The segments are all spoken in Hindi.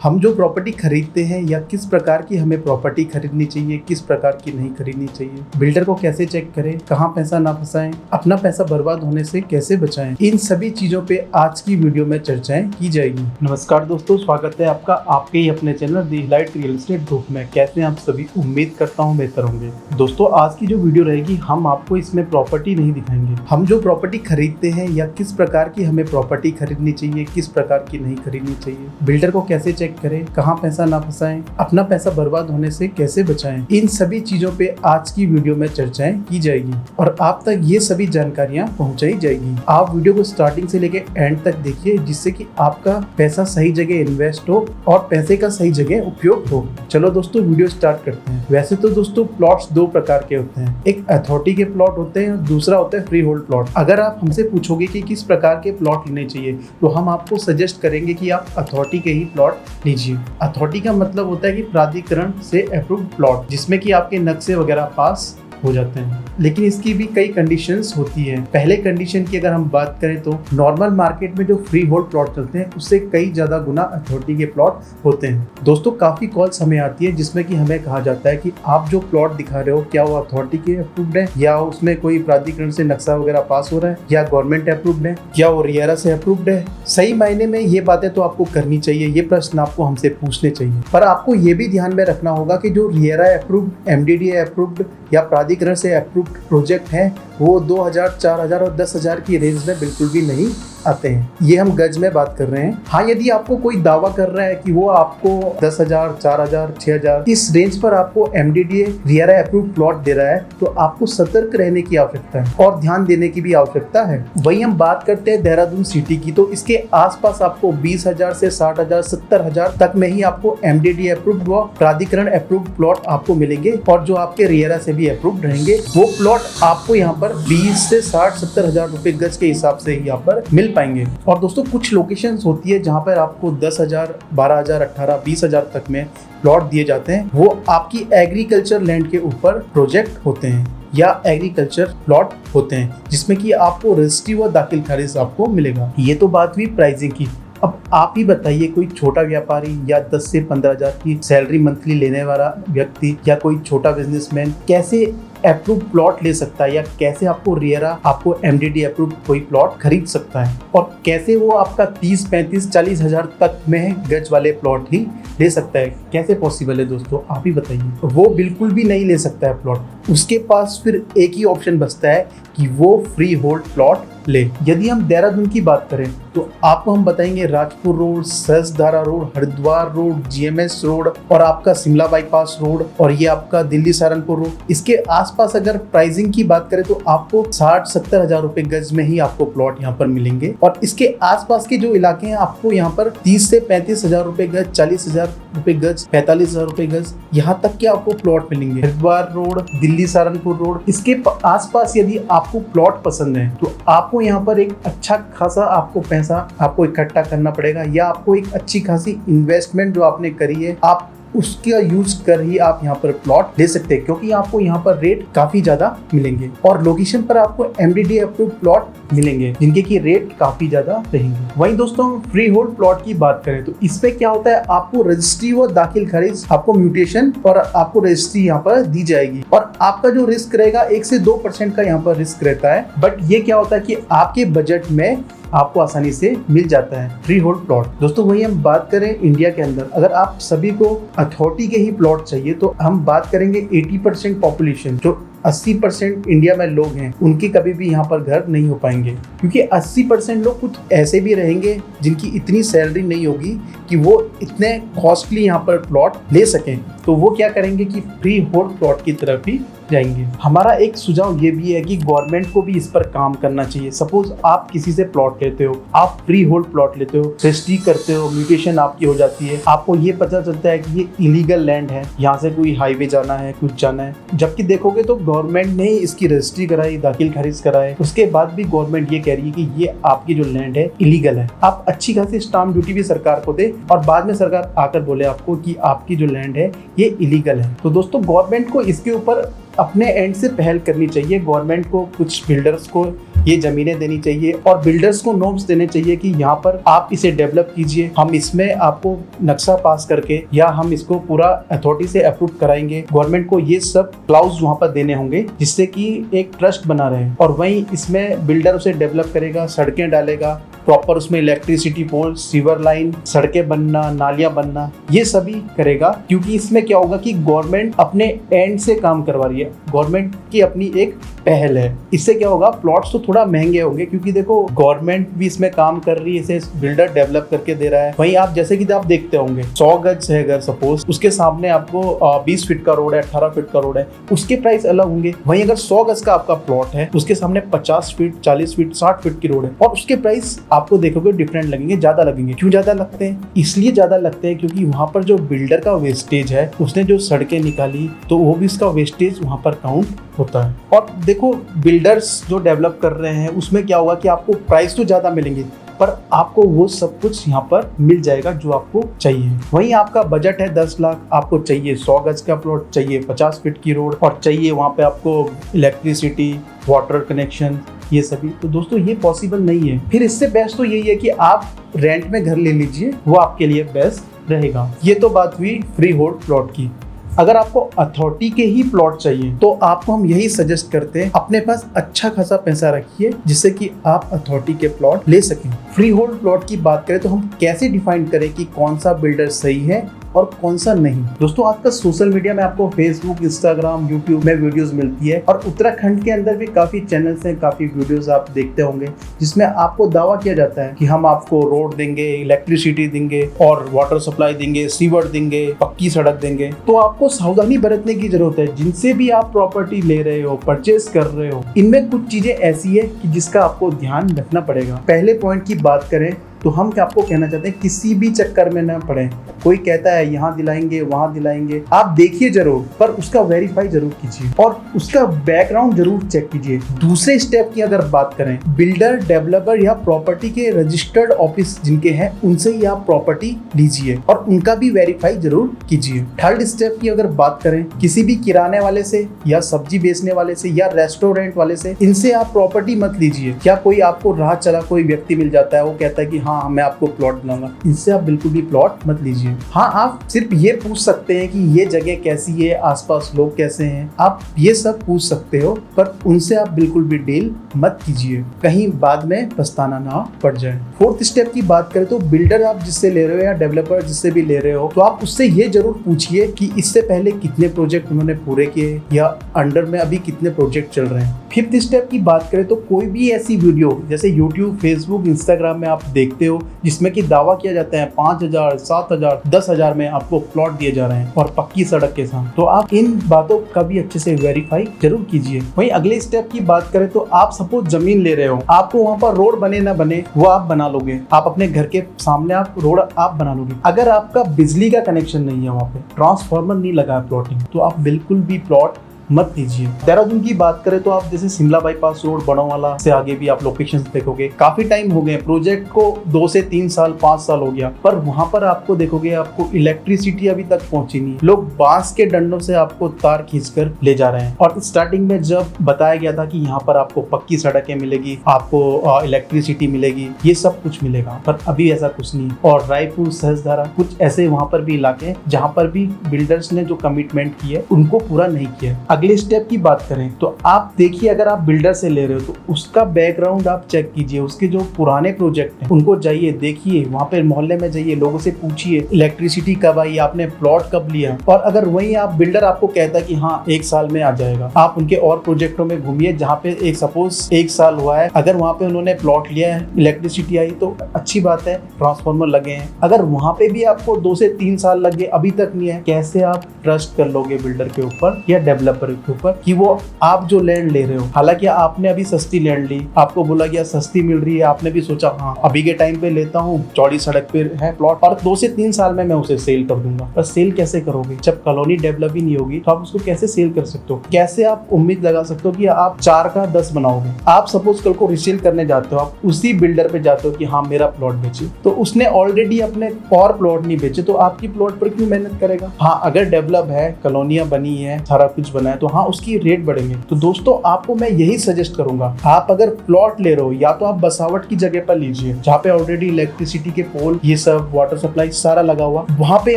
हम जो प्रॉपर्टी खरीदते हैं या किस प्रकार की हमें प्रॉपर्टी खरीदनी चाहिए, किस प्रकार की नहीं खरीदनी चाहिए, बिल्डर को कैसे चेक करें, कहाँ पैसा ना फंसाएं, अपना पैसा बर्बाद होने से कैसे बचाएं, इन सभी चीजों पे आज की वीडियो में चर्चाएं की जाएगी। नमस्कार दोस्तों, स्वागत है आपका आपके ही अपने चैनल दी लाइट रियल एस्टेट ग्रुप में। कैसे हैं आप सभी? उम्मीद करता हूँ बेहतर होंगे। दोस्तों, आज की जो वीडियो रहेगी हम आपको इसमें प्रॉपर्टी नहीं दिखाएंगे। हम जो प्रॉपर्टी खरीदते हैं या किस प्रकार की हमें प्रॉपर्टी खरीदनी चाहिए, किस प्रकार की नहीं खरीदनी चाहिए, बिल्डर को कैसे चेक करें, कहां पैसा ना फंसाएं, अपना पैसा बर्बाद होने से कैसे बचाएं, इन सभी चीजों पे आज की वीडियो में चर्चाएं की जाएगी और आप तक ये सभी जानकारियां पहुंचाई जाएगी। आप वीडियो को स्टार्टिंग से लेकर एंड तक देखिए, जिससे कि आपका पैसा सही जगह इन्वेस्ट हो और पैसे का सही जगह उपयोग हो। चलो दोस्तों, वीडियो स्टार्ट करते हैं। वैसे तो दोस्तों, प्लॉट्स दो प्रकार के होते हैं, एक अथॉरिटी के प्लॉट होते हैं और दूसरा होता है फ्री होल्ड प्लॉट। अगर आप हमसे पूछोगे कि किस प्रकार के प्लॉट लेने चाहिए, तो हम आपको सजेस्ट करेंगे कि आप अथॉरिटी के ही प्लॉट लीजिए। अथॉरिटी का मतलब होता है कि प्राधिकरण से अप्रूव्ड प्लॉट, जिसमें कि आपके नक्शे वगैरह पास हो जाते हैं। लेकिन इसकी भी कई कंडीशंस होती है। पहले कंडीशन की अगर हम बात करें तो नॉर्मल मार्केट में जो फ्री होल्ड प्लॉट चलते हैं उससे कई ज्यादा गुना अथॉरिटी के प्लॉट होते हैं। दोस्तों, काफी कॉल्स हमें आती है जिसमें कि हमें कहा जाता है कि आप जो प्लॉट दिखा रहे हो क्या वो अथॉरिटी के अप्रूव्ड है, या उसमें कोई प्राधिकरण से नक्शा वगैरह पास हो रहा है, या गवर्नमेंट अप्रूव्ड है, या वो रियारा से अप्रूव्ड है। सही मायने में ये बातें तो आपको करनी चाहिए, ये प्रश्न आपको हमसे पूछने चाहिए। पर आपको ये भी ध्यान में रखना होगा कि जो रियारा अप्रूव्ड, MDDA अप्रूव्ड या प्राधिकरण से अप्रूव्ड प्रोजेक्ट है वो 2000, 4000 और 10,000 की रेंज में बिल्कुल भी नहीं आते हैं। ये हम गज में बात कर रहे हैं। हाँ, यदि आपको कोई दावा कर रहा है कि वो आपको 10,000, 4,000, 6,000 इस रेंज पर आपको MDDA रियारा अप्रूव्ड प्लॉट दे रहा है, तो आपको सतर्क रहने की आवश्यकता है और ध्यान देने की भी आवश्यकता है। वही हम बात करते हैं देहरादून सिटी की, तो इसके आसपास आपको 20,000 से 60,000, 70,000 तक में ही आपको MDDA अप्रूव्ड व प्राधिकरण अप्रूव्ड प्लॉट आपको मिलेंगे, और जो आपके रियारा से भी अप्रूव्ड रहेंगे वो प्लॉट आपको यहाँ पर 20 से 60-70,000 रुपए गज के हिसाब से ही यहाँ पर मिल पाएंगे। और दोस्तों, कुछ लोकेशंस होती है जहाँ पर आपको 10,000, 12,000, 18,000, 20,000 तक में प्लॉट दिए जाते हैं। वो आपकी एग्रीकल्चर लैंड के ऊपर प्रोजेक्ट होते हैं या एग्रीकल्चर प्लॉट होते हैं, जिसमें कि आपको रजिस्ट्री व दाखिल खारिज आपको मिलेगा। ये तो बात हुई प्राइसिंग की। अब आप ही बताइए, कोई छोटा व्यापारी या 10 से 15,000 की सैलरी मंथली लेने वाला व्यक्ति या कोई छोटा बिजनेसमैन कैसे अप्रूव प्लॉट ले सकता है, या कैसे आपको रियारा, आपको MDDA अप्रूव कोई प्लॉट खरीद सकता है, और कैसे वो आपका 30, 35, 40,000 तक में गज वाले प्लॉट ही ले सकता है? कैसे पॉसिबल है दोस्तों, आप ही बताइए। वो बिल्कुल भी नहीं ले सकता है प्लॉट। उसके पास फिर एक ही ऑप्शन बचता है कि वो फ्री होल्ड प्लॉट ले। यदि हम देहरादून की बात करें तो आपको हम बताएंगे Rajpur road, Sahastradhara road, Haridwar road, GMS road और आपका शिमला बाईपास रोड, और ये आपका दिल्ली सहारनपुर रोड। इसके आसपास अगर प्राइसिंग की बात करें तो आपको 60-70 हजार रुपए गज में ही आपको प्लॉट यहाँ पर मिलेंगे, और इसके आसपास के जो इलाके हैं आपको यहाँ पर 30 से 35 हजार रुपए गज, 40,000 रुपए गज, 45,000 रुपए गज, यहाँ तक के आपको प्लॉट मिलेंगे। हरिद्वार रोड, दिल्ली सहारनपुर रोड, इसके आसपास यदि आपको प्लॉट पसंद है तो आपको यहाँ पर एक अच्छा खासा आपको पैसा आपको इकट्ठा करना पड़ेगा, या आपको एक अच्छी खासी इन्वेस्टमेंट जो आपने करी है आप उसका यूज कर ही आप यहाँ पर प्लॉट ले सकते हैं, क्योंकि आपको यहाँ पर रेट काफी ज्यादा मिलेंगे और लोकेशन पर आपको MDDA अप्रूव्ड प्लॉट मिलेंगे जिनके की रेट काफी ज्यादा रहेंगे। वहीं दोस्तों, फ्री होल्ड प्लॉट की बात करें तो इसमें क्या होता है, आपको रजिस्ट्री व दाखिल खारिज, आपको म्यूटेशन और आपको रजिस्ट्री यहाँ पर दी जाएगी, और आपका जो रिस्क रहेगा 1 से 2% का यहाँ पर रिस्क रहता है। बट ये क्या होता है कि आपके बजट में आपको आसानी से मिल जाता है फ्री होल्ड प्लॉट। दोस्तों, वही हम बात करें इंडिया के अंदर, अगर आप सभी को अथॉरिटी के ही प्लॉट चाहिए तो हम बात करेंगे 80% पॉपुलेशन, जो 80% इंडिया में लोग हैं, उनके कभी भी यहाँ पर घर नहीं हो पाएंगे, क्योंकि 80% लोग कुछ ऐसे भी रहेंगे जिनकी इतनी सैलरी नहीं होगी कि वो इतने कॉस्टली यहाँ पर प्लॉट ले सकें। तो वो क्या करेंगे कि फ्री होल्ड प्लॉट की तरफ ही जाएंगे। हमारा एक सुझाव ये भी है कि गवर्नमेंट को भी इस पर काम करना चाहिए। सपोज आप किसी से प्लॉट लेते हो, आप फ्री होल्ड प्लॉट लेते हो, रजिस्ट्री करते हो, म्यूटेशन आपकी हो जाती है, आपको ये पता चलता है कि ये इलीगल लैंड है, यहाँ से कोई हाईवे जाना है, कुछ जाना है, जबकि देखोगे तो गवर्नमेंट ने इसकी रजिस्ट्री कराई, दाखिल खारिज कराए, उसके बाद भी गवर्नमेंट ये कह रही है कि ये आपकी जो लैंड है इलीगल है। आप अच्छी खासी स्टाम्प ड्यूटी भी सरकार को दे और बाद में सरकार आकर बोले आपको कि आपकी जो लैंड है ये इलीगल है। तो दोस्तों, गवर्नमेंट को इसके ऊपर अपने एंड से पहल करनी चाहिए। गवर्नमेंट को कुछ बिल्डर्स को ये जमीनें देनी चाहिए और बिल्डर्स को नॉर्म्स देने चाहिए कि यहाँ पर आप इसे डेवलप कीजिए, हम इसमें आपको नक्शा पास करके या हम इसको पूरा अथॉरिटी से अप्रूव कराएंगे। गवर्नमेंट को ये सब क्लाउज वहाँ पर देने होंगे जिससे कि एक ट्रस्ट बना रहे और वहीं इसमें बिल्डर उसे डेवलप करेगा, सड़कें डालेगा, प्रॉपर उसमें इलेक्ट्रिसिटी पोल, सीवर लाइन, सड़कें बनना, नालियां बनना, ये सभी करेगा। क्योंकि इसमें क्या होगा कि गवर्नमेंट अपने एंड से काम करवा रही है, गवर्नमेंट की अपनी एक पहल है। इससे क्या होगा, प्लॉट्स तो थोड़ा महंगे होंगे क्योंकि देखो गवर्नमेंट भी इसमें काम कर रही है, इसे बिल्डर डेवलप करके दे रहा है। वहीं आप जैसे कि आप देखते होंगे 100 गज है अगर सपोज, उसके सामने आपको 20 फीट का रोड है, 18 फीट का रोड है, उसके प्राइस अलग होंगे। वहीं अगर 100 गज का आपका प्लॉट है, उसके सामने 50 फीट, 40 फीट, 60 फीट की रोड है और उसके प्राइस आपको देखोगे डिफरेंट लगेंगे, ज्यादा लगेंगे। क्यों ज्यादा लगते हैं? इसलिए ज्यादा लगते हैं क्योंकि वहां पर जो बिल्डर का वेस्टेज है, उसने जो सड़कें निकाली तो वो भी उसका वेस्टेज वहां पर काउंट होता है। और देखो बिल्डर्स जो डेवलप कर रहे हैं उसमें क्या होगा कि आपको प्राइस तो ज्यादा मिलेंगे पर आपको वो सब कुछ यहाँ पर मिल जाएगा जो आपको चाहिए। वहीं आपका बजट है 10 लाख, आपको चाहिए 100 गज का प्लॉट, चाहिए 50 फीट की रोड और चाहिए वहाँ पे आपको इलेक्ट्रिसिटी, वाटर कनेक्शन, ये सभी। तो दोस्तों ये पॉसिबल नहीं है। फिर इससे बेस्ट तो यही है कि आप रेंट में घर ले लीजिए, वो आपके लिए बेस्ट रहेगा। ये तो बात हुई फ्री होल्ड प्लॉट की। अगर आपको अथॉरिटी के ही प्लॉट चाहिए तो आपको हम यही सजेस्ट करते हैं, अपने पास अच्छा खासा पैसा रखिए जिससे कि आप अथॉरिटी के प्लॉट ले सकें। फ्री होल्ड प्लॉट की बात करें तो हम कैसे डिफाइन करें कि कौन सा बिल्डर सही है और कौन सा नहीं। दोस्तों आजकल सोशल मीडिया में आपको फेसबुक, इंस्टाग्राम, यूट्यूब में वीडियोस मिलती है और उत्तराखंड के अंदर भी काफी चैनल्स हैं, काफी वीडियोस आप देखते होंगे जिसमें आपको दावा किया जाता है कि हम आपको रोड देंगे, इलेक्ट्रिसिटी देंगे और वाटर सप्लाई देंगे, सीवर देंगे, पक्की सड़क देंगे। तो आपको सावधानी बरतने की जरूरत है। जिनसे भी आप प्रॉपर्टी ले रहे हो, परचेज कर रहे हो, इनमें कुछ चीजें ऐसी है कि जिसका आपको ध्यान रखना पड़ेगा। पहले पॉइंट की बात करें तो हम क्या आपको कहना चाहते हैं, किसी भी चक्कर में न पड़े। कोई कहता है यहाँ दिलाएंगे, वहां दिलाएंगे, आप देखिए जरूर पर उसका वेरीफाई जरूर कीजिए और उसका बैकग्राउंड जरूर चेक कीजिए। दूसरे स्टेप की अगर बात करें, बिल्डर, डेवलपर या प्रॉपर्टी के रजिस्टर्ड ऑफिस जिनके हैं उनसे ही आप प्रॉपर्टी लीजिए और उनका भी वेरीफाई जरूर कीजिए। थर्ड स्टेप की अगर बात करें, किसी भी किराने वाले से या सब्जी बेचने वाले से या रेस्टोरेंट वाले से, इनसे आप प्रॉपर्टी मत लीजिए। क्या कोई आपको राह चला कोई व्यक्ति मिल जाता है, वो कहता है कि हाँ मैं आपको प्लॉट दिलाऊंगा, इनसे आप बिल्कुल भी प्लॉट मत लीजिए। हाँ आप सिर्फ ये पूछ सकते हैं कि ये जगह कैसी है, आसपास लोग कैसे हैं, आप ये सब पूछ सकते हो पर उनसे आप बिल्कुल भी डील मत कीजिए, कहीं बाद में पछताना ना पड़ जाए। फोर्थ स्टेप की बात करें तो बिल्डर आप जिससे ले रहे हो या डेवलपर जिससे भी ले रहे हो तो आप उससे ये जरूर पूछिए कि इससे पहले कितने प्रोजेक्ट उन्होंने पूरे किए या अंडर में अभी कितने प्रोजेक्ट चल रहे हैं। फिफ्थ स्टेप की बात करें तो कोई भी ऐसी वीडियो जैसे यूट्यूब, फेसबुक, इंस्टाग्राम में आप देखते हो जिसमें कि दावा किया जाता है 5,000, 7,000, 10,000 में आपको प्लॉट दिए जा रहे हैं और पक्की सड़क के साथ, तो आप इन बातों का भी अच्छे से वेरीफाई जरूर कीजिए। वहीं अगले स्टेप की बात करें तो आप सपोज जमीन ले रहे हो, आपको वहां पर रोड बने ना बने वो आप बना लोगे, आप अपने घर के सामने आप रोड आप बना लोगे। अगर आपका बिजली का कनेक्शन नहीं है, वहां पे ट्रांसफार्मर नहीं लगा है प्लॉटिंग, तो आप बिल्कुल भी प्लॉट मत लीजिए। देहरादून की बात करें तो आप जैसे शिमला बाईपास रोड, बड़ोवाला से आगे भी आप लोकेशंस देखोगे, काफी टाइम हो गए प्रोजेक्ट को, 2 से 3 साल, 5 साल हो गया, पर वहां पर आपको देखोगे आपको इलेक्ट्रिसिटी अभी तक पहुंची नहीं। लोग बांस के डंडों से आपको तार खींचकर ले जा रहे हैं। और स्टार्टिंग में जब बताया गया था कि यहाँ पर आपको पक्की सड़कें मिलेगी, आपको इलेक्ट्रिसिटी मिलेगी, ये सब कुछ मिलेगा, पर अभी ऐसा कुछ नहीं। और रायपुर, सहस्त्रधारा, कुछ ऐसे वहां पर भी इलाके जहाँ पर भी बिल्डर्स ने जो कमिटमेंट की है उनको पूरा नहीं किया। अगले स्टेप की बात करें तो आप देखिए, अगर आप बिल्डर से ले रहे हो तो उसका बैकग्राउंड आप चेक कीजिए, उसके जो पुराने प्रोजेक्ट हैं उनको जाइए देखिए, वहाँ पे मोहल्ले में जाइए, लोगों से पूछिए इलेक्ट्रिसिटी कब आई, आपने प्लॉट कब लिया। और अगर वही आप बिल्डर आपको कहता है कि हाँ 1 साल में आ जाएगा, आप उनके और प्रोजेक्टों में घूमिए जहाँ पे एक सपोज 1 साल हुआ है, अगर वहाँ पे उन्होंने प्लॉट लिया है, इलेक्ट्रिसिटी आई तो अच्छी बात है, ट्रांसफार्मर लगे हैं। अगर वहाँ पे भी आपको 2 से 3 साल लगे, अभी तक नहीं है, कैसे आप ट्रस्ट कर लोगे बिल्डर के ऊपर या डेवलपर के ऊपर कि वो आप जो लैंड ले रहे हो, हालांकि आपने अभी सस्ती लैंड ली, आपको बोला गया सस्ती मिल रही है, आपने भी सोचा हाँ अभी के टाइम पे लेता हूँ, चौड़ी सड़क पे है प्लॉट और 2 से 3 साल में मैं उसे सेल कर दूंगा। पर सेल कैसे करोगे जब कॉलोनी डेवलप ही नहीं होगी, तो आप उसको कैसे सेल कर सकते हो? कैसे आप उम्मीद लगा सकते हो कि आप 4 का 10 बनाओगे? आप सपोज कल को रिसेल करने जाते हो, आप उसी बिल्डर पे जाते हो कि हाँ मेरा प्लॉट बेचे, तो उसने ऑलरेडी अपने और प्लॉट नहीं बेचे, तो आपकी प्लॉट पर क्यों मेहनत करेगा? हाँ अगर डेवलप है, कॉलोनियां बनी है, सारा कुछ बना है, तो हाँ उसकी रेट बढ़ेंगे। तो दोस्तों आपको मैं यही सजेस्ट करूंगा, आप अगर प्लॉट ले रहे हो या तो आप बसावट की जगह पर लीजिए जहाँ पे ऑलरेडी इलेक्ट्रिसिटी के पोल, ये सब वाटर सप्लाई सारा लगा हुआ, वहाँ पे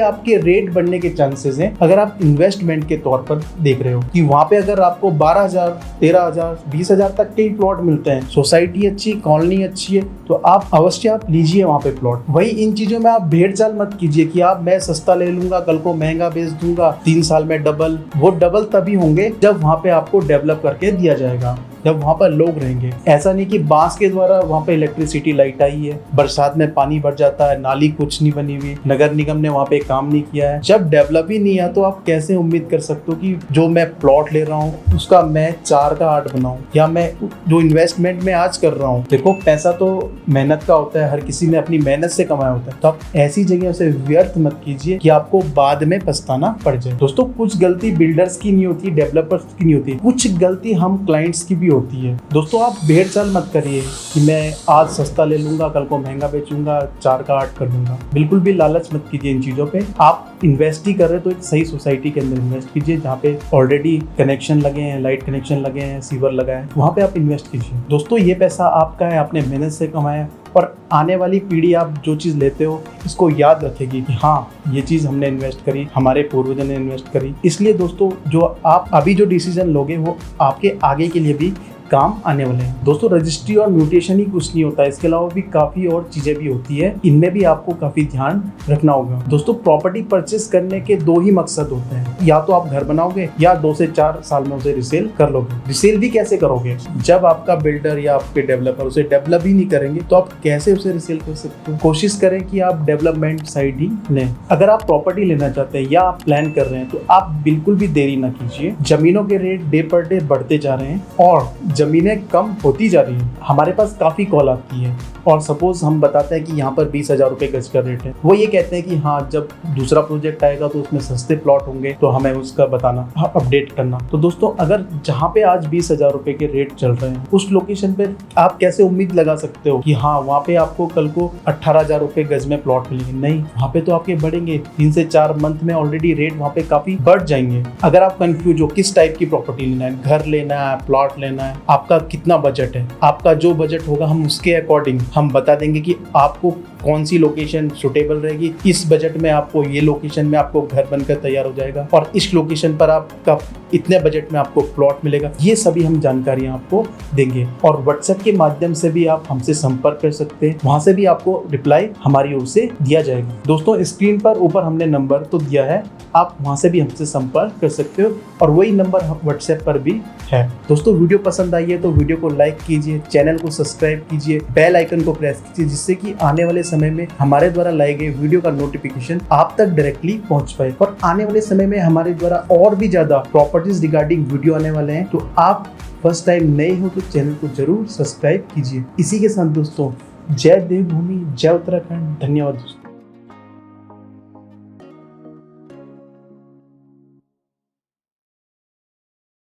आपके रेट बढ़ने के चांसेस हैं। अगर आप इन्वेस्टमेंट के तौर पर देख रहे हो कि वहाँ पे अगर आपको 12,000, 13,000, 20,000 तक के ही प्लॉट मिलते हैं, सोसाइटी अच्छी, कॉलोनी अच्छी है, तो आप अवश्य आप लीजिए वहाँ पे प्लॉट। वही इन चीजों में आप भेड़ चाल मत कीजिए कि आप मैं सस्ता ले लूंगा कल को महंगा बेच दूंगा, 3 साल में डबल। वो डबल तभी होंगे जब वहाँ पे आपको डेवलप करके दिया जाएगा, जब वहाँ पर लोग रहेंगे। ऐसा नहीं कि बांस के द्वारा वहाँ पे इलेक्ट्रिसिटी लाइट आई है, बरसात में पानी भर जाता है, नाली कुछ नहीं बनी हुई, नगर निगम ने वहाँ पे काम नहीं किया है। जब डेवलप ही नहीं है तो आप कैसे उम्मीद कर सकते हो कि जो मैं प्लॉट ले रहा हूँ उसका मैं 4 का 8 बनाऊं, या मैं जो इन्वेस्टमेंट में आज कर रहा हूँ। देखो पैसा तो मेहनत का होता है, हर किसी ने अपनी मेहनत से कमाया होता है। तो आप ऐसी जगह से व्यर्थ मत कीजिए कि आपको बाद में पछताना पड़ जाए। दोस्तों कुछ गलती बिल्डर्स की नहीं होती, डेवलपर्स की नहीं होती, कुछ गलती हम क्लाइंट्स की भी होती है। दोस्तों आप भेड़ चाल मत करिए कि मैं आज सस्ता ले लूंगा कल को महंगा बेचूंगा, 4 का 8 कर दूंगा। बिल्कुल भी लालच मत कीजिए इन चीजों पे। आप इन्वेस्ट ही कर रहे हैं तो एक सही सोसाइटी के अंदर इन्वेस्ट कीजिए जहाँ पे ऑलरेडी कनेक्शन लगे हैं, लाइट कनेक्शन लगे हैं, सीवर लगा है, वहाँ पे आप इन्वेस्ट कीजिए। दोस्तों ये पैसा आपका है, आपने मेहनत से कमाया, और आने वाली पीढ़ी आप जो चीज़ लेते हो इसको याद रखेगी कि हाँ ये चीज़ हमने इन्वेस्ट करी, हमारे पूर्वजों ने इन्वेस्ट करी। इसलिए दोस्तों जो आप अभी जो डिसीजन लोगे वो आपके आगे के लिए भी काम आने वाले हैं। दोस्तों रजिस्ट्री और म्यूटेशन ही कुछ नहीं होता है, इसके अलावा भी काफी और चीजें भी होती है, इनमें भी आपको काफी ध्यान रखना होगा। दोस्तों प्रॉपर्टी परचेस करने के 2 ही मकसद होते हैं, या तो आप घर बनाओगे या 2 से 4 साल में उसे रिसेल कर लोगे। रिसेल भी कैसे करोगे, जब आपका बिल्डर या आपके डेवलपर उसे डेवलप ही नहीं करेंगे तो आप कैसे उसे रिसेल कर सकते हो। कोशिश करें कि आप डेवलपमेंट साइड ही लें। अगर आप प्रॉपर्टी लेना चाहते हैं या आप प्लान कर रहे हैं तो आप बिल्कुल भी देरी ना कीजिए। जमीनों के रेट डे पर डे बढ़ते जा रहे हैं और जमीनें कम होती जा रही हैं। हमारे पास काफ़ी कॉल आती है और सपोज हम बताते हैं कि यहाँ पर 20,000 रुपये गज का रेट है, वो ये कहते हैं कि हाँ जब दूसरा प्रोजेक्ट आएगा तो उसमें सस्ते प्लॉट होंगे तो हमें उसका बताना, अपडेट करना। तो दोस्तों अगर जहाँ पे आज 20,000 रुपये के रेट चल रहे हैं उस लोकेशन पे आप कैसे उम्मीद लगा सकते हो कि हाँ वहाँ पे आपको कल को 18,000 रुपये गज में प्लॉट मिलेंगे? नहीं, वहाँ पे तो आपके बढ़ेंगे। 3 से 4 मंथ में ऑलरेडी रेट वहाँ पे काफी बढ़ जाएंगे। अगर आप कंफ्यूज हो किस टाइप की प्रॉपर्टी लेना है, घर लेना है, प्लॉट लेना है, आपका कितना बजट है, आपका जो बजट होगा हम उसके अकॉर्डिंग हम बता देंगे कि आपको कौन सी लोकेशन सुटेबल रहेगी। इस बजट में आपको ये लोकेशन में आपको घर बनकर तैयार हो जाएगा और इस लोकेशन पर आपका इतने बजट में आपको प्लॉट मिलेगा। ये सभी हम जानकारियां आपको देंगे और व्हाट्सएप के माध्यम से भी आप हमसे संपर्क कर सकते हैं, वहां से भी आपको रिप्लाई हमारी ओर से दिया जाएगा। दोस्तों स्क्रीन पर ऊपर हमने नंबर तो दिया है, आप वहां से भी हमसे संपर्क कर सकते हो और वही नंबर व्हाट्सएप पर भी है। दोस्तों वीडियो पसंद आई है तो वीडियो को लाइक कीजिए, चैनल को सब्सक्राइब कीजिए, बेल आइकन को प्रेस कीजिए, जिससे कि आने वाले समय में हमारे द्वारा लाए गए वीडियो का नोटिफिकेशन आप तक डायरेक्टली पहुंच पाए। और आने वाले समय में हमारे द्वारा और भी ज्यादा प्रॉपर्टीज रिगार्डिंग वीडियो आने वाले हैं, तो आप फर्स्ट टाइम नए हो तो चैनल को जरूर सब्सक्राइब कीजिए। इसी के साथ दोस्तों जय देवभूमि, जय उत्तराखंड, धन्यवाद दोस्तों।